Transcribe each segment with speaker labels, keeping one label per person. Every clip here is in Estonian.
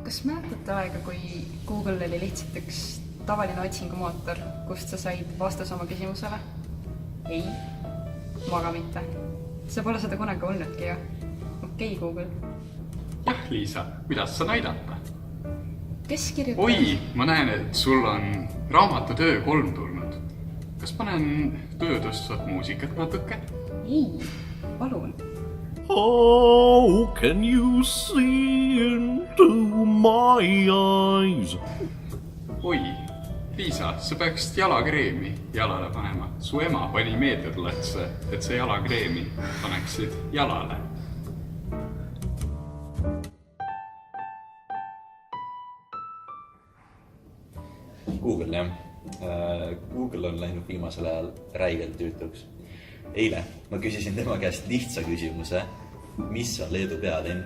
Speaker 1: Kas mäletate aega, kui Google oli lihtsalt üks tavaline otsingumootor, kust sa said vastuse oma küsimusele? Ei, ma ka mitte. See pole seda kunagi olnudki ju. Okei, Google.
Speaker 2: Jah, Liisa, kuidas sa näidata?
Speaker 1: Kes kirjutab?
Speaker 2: Oi, ma näen, et sul on raamatutöö 3 tulnud. Kas panen töötustvat muusikat natuke?
Speaker 1: Ei, palun.
Speaker 3: How can you see into my eyes?
Speaker 2: Oi, Liisa, sa peaksid jalakreemi jalale panema. Su ema pani meeldetulesse, et sa jalakreemi paneksid jalale.
Speaker 4: Google, jah. Google on läinud viimasel ajal räigelt tüütuks. Eile ma küsisin tema käest lihtsa küsimuse, mis on Leedu pealinn.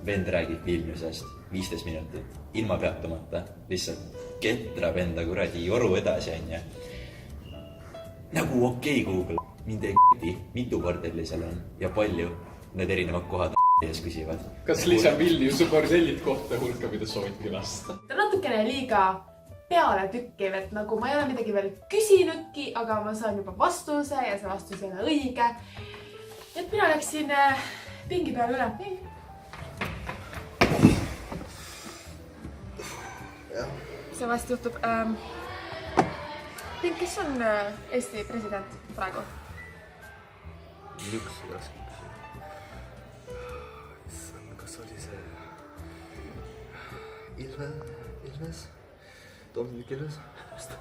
Speaker 4: Vend räägib Vilniusest 15 minutit, ilma peatumata, lihtsalt ketrab enda kuradi joru edasi, onja. Nagu okei, Google, mind ei k***i, mitu bordelli seal on ja palju need erinevad kohad ees küsivad.
Speaker 2: Kas lisan Vilniuse bordellid kohta hulka, mida soovid külasta?
Speaker 5: Ta natukene liiga peale tükkiv, et nagu ma ei ole midagi veel küsinudki, aga ma saan juba vastuse ja see vastus ei ole õige. Et mina läksin pingi peale üle. See vast juhtub. Pink, kes on Eesti president praegu?
Speaker 3: Üks raske küsimus. Kas oli see Ilves? Dominic Ilves?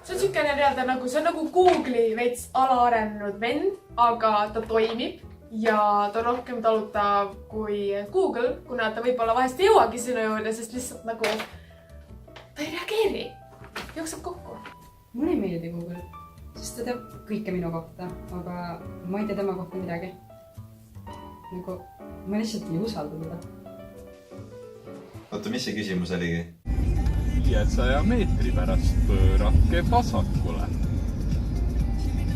Speaker 5: See on sükene teada nagu, see on nagu Google'i veits alaarenenud vend, aga ta toimib ja ta on rohkem talutav kui Google, kuna ta võib-olla vahest ei jõuagi sinu juurde, sest lihtsalt nagu ta ei reageeri, jookseb kokku.
Speaker 1: Mulle ei meeldi Google, sest ta teab kõike minu kohta, aga ma ei tea tema kohta midagi. Nagu, ma lihtsalt ei usalda teda.
Speaker 4: Oota, mis see küsimus oligi?
Speaker 2: 500 meetri pärast pöörake vasakule.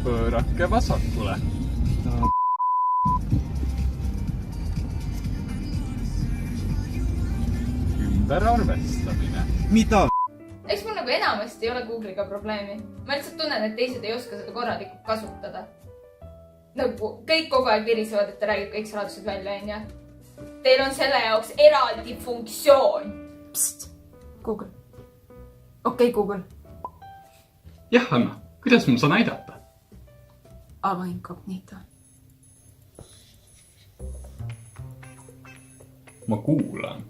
Speaker 2: Pöörake vasakule. Ümberarvestamine.
Speaker 3: Mida?
Speaker 6: Eks mul nagu enamasti ei ole Google'iga probleemi. Ma lihtsalt tunnen, et teised ei oska seda korralikult kasutada. Nagu kõik kogu aeg virisevad, et ta räägib kõik saladused välja, onja. Teil on selle jaoks eraldi funktsioon.
Speaker 1: Psst, Google. Okei, Google.
Speaker 2: Jah, Anna, kuidas ma saan aidata?
Speaker 1: Ava incognito.
Speaker 2: Ma kuulan.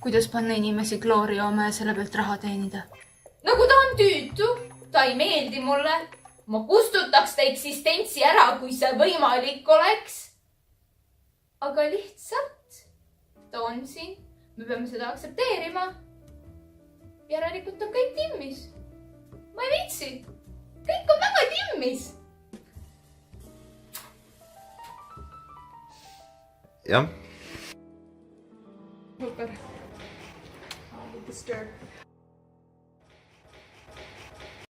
Speaker 7: Kuidas panna inimesi kloori jooma ja selle pealt raha teenida?
Speaker 6: Nagu ta on tüütu, ta ei meeldi mulle. Ma kustutaks ta eksistentsi ära, kui see võimalik oleks. Aga lihtsalt ta on siin. Me peame seda aktsepteerima. Järelikult on kõik timmis. Ma ei viitsi. Kõik on väga timmis.
Speaker 4: Jah.
Speaker 5: Super.